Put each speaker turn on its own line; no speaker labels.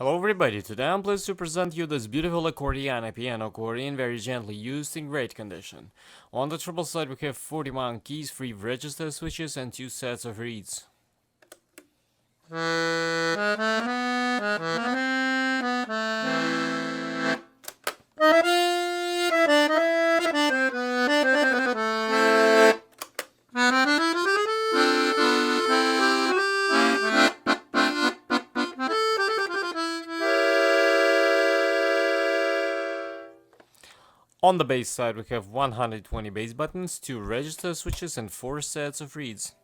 Hello everybody, today I'm pleased to present you this beautiful Accordiana piano accordion, very gently used in great condition. On the treble side we have 41 keys, 3 register switches and 2 sets of reeds. On the bass side we have 120 bass buttons, 2 register switches and 4 sets of reeds.